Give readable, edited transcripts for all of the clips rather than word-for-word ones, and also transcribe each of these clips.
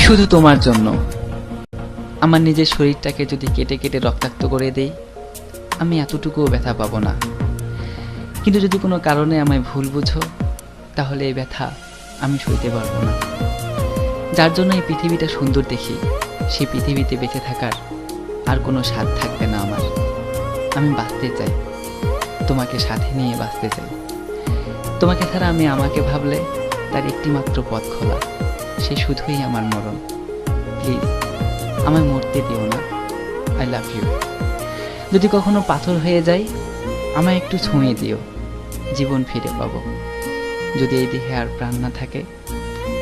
শুধু তোমার জন্য। আমার নিজের শরীরটাকে যদি কেটে কেটে রক্তাক্ত করে দেই, আমি এতটুকুও ব্যথা পাবো না। কিন্তু যদি কোনো কারণে আমায় ভুল বুঝো, তাহলে এই ব্যথা আমি সইতে পারবো না। যার জন্য এই পৃথিবীটা সুন্দর দেখি, সেই পৃথিবীতে বেঁচে থাকার আর কোনো স্বাদ থাকবে না আমার। আমি বাঁচতে চাই, তোমাকে সাথে নিয়ে বাঁচতে চাই। তোমাকে ছাড়া আমি আমাকে ভাবলে তার একটিমাত্র পথ খোলা, সে শুধুই আমার মরণ। প্লিজ আমায় মরতে দিও না। I love you. যদি কখনো পাথর হয়ে যাই, আমায় একটু ছুঁয়ে দিও, জীবন ফিরে পাবো। যদি এই দেহে আর প্রাণ না থাকে,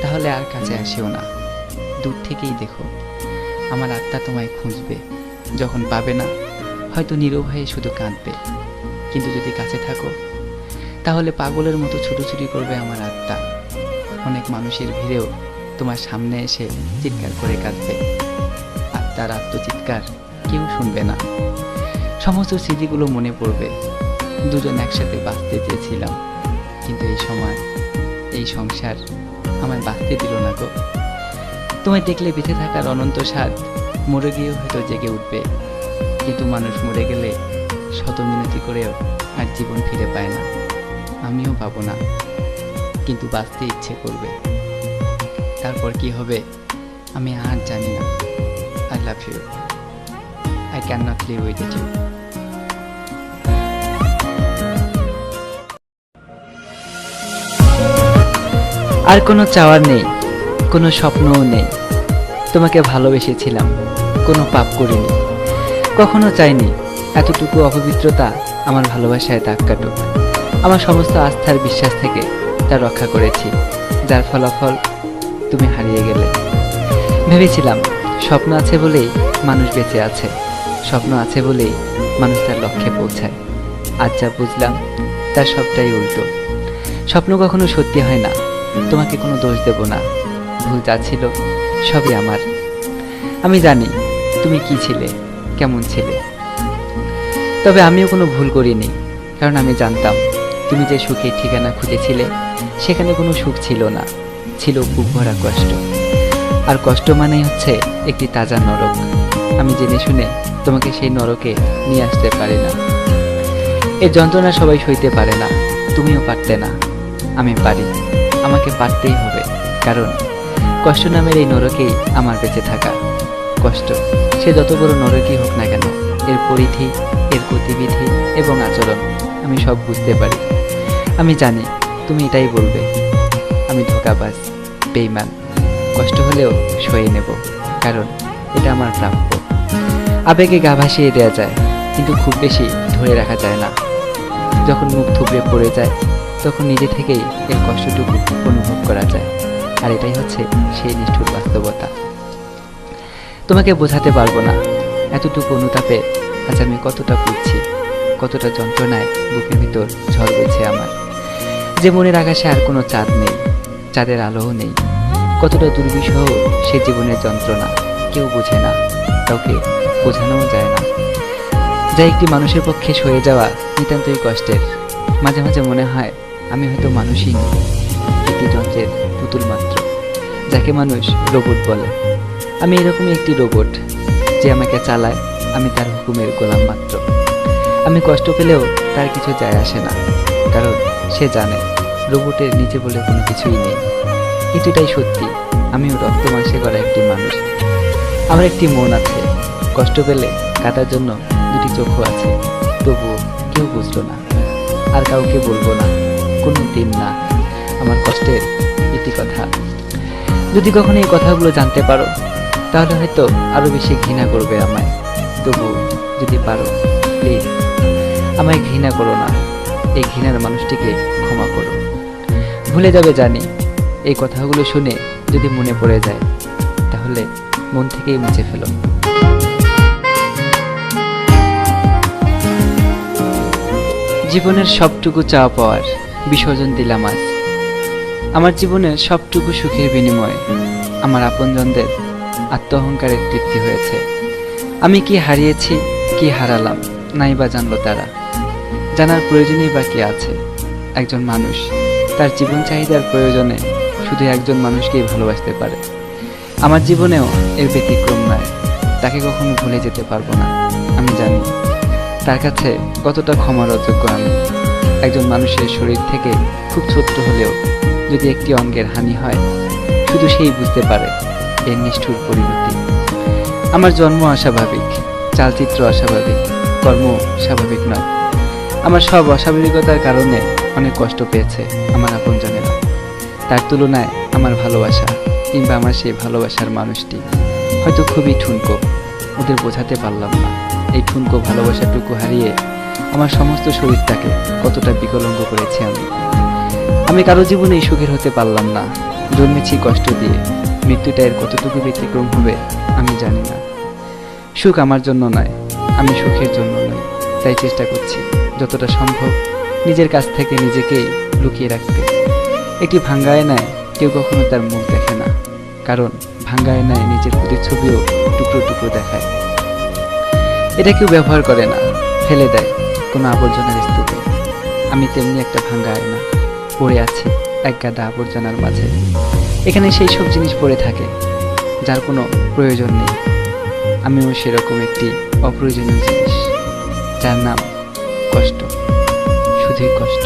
তাহলে আর কাছে আসিও না, দূর থেকেই দেখো। আমার আত্মা তোমায় খুঁজবে, যখন পাবে না হয়তো নীরব হয়ে শুধু কাঁদবে। কিন্তু যদি কাছে থাকো, তাহলে পাগলের মতো ছুটোছুটি করবে আমার আত্মা। অনেক মানুষের ভিড়েও তোমার সামনে এসে চিৎকার করে কাঁদবে। আত্মার আত্মচিৎকার কেউ শুনবে না। সমস্ত স্মৃতিগুলো মনে পড়বে। দুজন একসাথে বাঁচতে চেয়েছিলাম, কিন্তু এই সময় এই সংসার আমায় বাঁচতে দিল না গো। তোমায় দেখলে বেঁচে থাকার অনন্ত স্বাদ মরে গিয়েও হয়তো জেগে উঠবে। কিন্তু মানুষ মরে গেলে শত মিনতি করেও আর জীবন ফিরে পায় না। আমিও পাবো না, কিন্তু বাঁচতে ইচ্ছে করবে। তারপর কি হবে আমি আর জানি না। I love you. I can not live with you. আর কোনো চাওয়ার নেই, কোনো স্বপ্নও নেই। তোমাকে ভালোবেসেছিলাম, কোনো পাপ করিনি। কখনো চাইনি এতটুকু অপবিত্রতা আমার ভালোবাসায় দাগ কাটুক। আমার সমস্ত আস্থার বিশ্বাস থেকে তা রক্ষা করেছি, যার ফলাফল তুমি হারিয়ে গেলে। ভেবেছিলাম স্বপ্ন আছে বলেই মানুষ বেঁচে আছে, স্বপ্ন আছে বলেই মানুষ তার লক্ষ্যে পৌঁছায়। আজ যা বুঝলাম তার সবটাই উল্টো। স্বপ্ন কখনো সত্যি হয় না। তোমাকে কোনো দোষ দেব না, ভুল যা ছিল সবই আমার। আমি জানি তুমি কি ছিলে, কেমন ছিলে। তবে আমিও কোনো ভুল করিনি, কারণ আমি জানতাম তুমি যে সুখের ঠিকানা খুঁজেছিলে সেখানে কোনো সুখ ছিল না, ছিল বুক ভরা কষ্ট। আর কষ্ট মানেই হচ্ছে একটি তাজা নরক। আমি জেনে শুনে তোমাকে সেই নরকে নিয়ে আসতে পারি না। এই যন্ত্রণা সবাই সইতে পারে না, তুমিও পারতে না। আমি পারি, আমাকে পারতেই হবে, কারণ কষ্ট নামের এই নরকেই আমার বেঁচে থাকা। কষ্ট সে যত বড় নরকই হোক না কেন, এর পরিধি, এর গতিবিধি এবং আচরণ আমি সব বুঝতে পারি। আমি জানি তুমি এটাই বলবে, আমি ধোঁকাবাজ, বেঈমান। কষ্ট হলেও সয়ে নেব, কারণ এটা আমার প্রাপ্য। আবেগে গা ভাসিয়ে দেওয়া যায়, কিন্তু খুব বেশি ধরে রাখা যায় না। যখন মুখ থুবড়ে পড়ে যায়, তখন নিজে থেকেই এর কষ্টটুকু অনুভব করা যায়। আর এটাই হচ্ছে সেই নিষ্ঠুর বাস্তবতা। তোমাকে বোঝাতে পারবো না এতটুকু অনুতাপে আজ আমি কতটা পুড়ছি, কতটা যন্ত্রণায় বুকের ভিতর ঝড় বইছে আমার। যে মনের আকাশে আর কোনো চাঁদ নেই, চাঁদের আলোও নেই। কতটা দুর্বিষহ সে জীবনের যন্ত্রণা কেউ বোঝে না, কাউকে বোঝানোও যায় না। যা একটি মানুষের পক্ষে সয়ে যাওয়া নিতান্তই কষ্টের। মাঝে মাঝে মনে হয় আমি হয়তো মানুষই নই, একটি যন্ত্রের পুতুল মাত্র, যাকে মানুষ রোবট বলে। আমি এরকমই একটি রোবট, যে আমাকে চালায়, আমি তার হুকুমের গোলাম মাত্র। আমি কষ্ট পেলেও তার কিছু যায় আসে না, কারণ সে জানে রোবটের নিচে বলে কোনো কিছুই নেই। কিন্তু এটাই সত্যি, আমিও রক্ত মাংসে করা একটি মানুষ। আমার একটি মন আছে, কষ্ট পেলে কাটার জন্য দুটি চোখও আছে। তবুও কেউ বুঝলো না, আর কাউকে বলবো না, কোনো দিন না। আমার কষ্টের একটি কথা, যদি কখনো এই কথাগুলো জানতে পারো, তাহলে হয়তো আরো বেশি ঘৃণা করবে আমায়। তবু যদি পারো, প্লিজ আমায় ঘৃণা করো না। এই ঘৃণার মানুষটিকে ক্ষমা করো। ভুলে যাবে জানি, এই কথাগুলো শুনে যদি মনে পড়ে যায়, তাহলে মন থেকেই মুছে ফেলো। জীবনের সবটুকু চাওয়া পাওয়ার বিসর্জন দিলাম আজ। আমার জীবনের সবটুকু সুখের বিনিময়ে আমার আপনজনদের আত্মঅহংকারের তৃপ্তি হয়েছে। আমি কি হারিয়েছি, কি হারালাম, নাই বা জানলো তারা। জানার প্রয়োজনই বা কি আছে। একজন মানুষ তার জীবন চাহিদার প্রয়োজনে শুধু একজন মানুষকেই ভালোবাসতে পারে। আমার জীবনেও এর ব্যতিক্রম নয়। তাকে কখনো ভুলে যেতে পারবো না। আমি জানি তার কাছে কতটা ক্ষমার অযোগ্য আমি। একজন মানুষের শরীর থেকে খুব ছোট্ট হলেও যদি একটি অঙ্গের হানি হয়, শুধু সেই বুঝতে পারে এর নিষ্ঠুর পরিণতি। আমার জন্ম অস্বাভাবিক, চালচিত্র অস্বাভাবিক, কর্ম স্বাভাবিক নয়। আমার সব অস্বাভাবিকতার কারণে অনেক কষ্ট পেয়েছে আমার আপনজনেরা। তার তুলনায় আমার ভালোবাসা কিংবা আমার সেই ভালোবাসার মানুষটি হয়তো খুবই ঠুনকো। ওদের বোঝাতে পারলাম না এই ঠুনকো ভালোবাসাটুকু হারিয়ে আমার সমস্ত শরীরটাকে কতটা বিকলাঙ্গ করেছি আমি। আমি কারো জীবনেই সুখের হতে পারলাম না। জন্মেছি কষ্ট দিয়ে, মৃত্যুটা এর কতটুকু ব্যতিক্রম হবে আমি জানি না। সুখ আমার জন্য নয়, আমি সুখের জন্য নই। তাই চেষ্টা করছি যতটা সম্ভব নিজের কাছ থেকে নিজেকেই লুকিয়ে রাখতে। একটি ভাঙ্গা আয়নায় কেউ কখনো তার মুখ দেখে না, কারণ ভাঙ্গা আয়নায় নিজের প্রতিচ্ছবিও টুকরো টুকরো দেখায়। এটা কেউ ব্যবহার করে না, ফেলে দেয় কোনো আবর্জনার স্তূপে। আমি তেমনি একটা ভাঙ্গা আয়না, পড়ে আছি এক গাদা আবর্জনার মাঝে। এখানে সেই সব জিনিস পড়ে থাকে যার কোনো প্রয়োজন নেই। আমিও সেরকম একটি অপ্রয়োজনীয় জিনিস, যার নাম কষ্ট, শুধুই কষ্ট।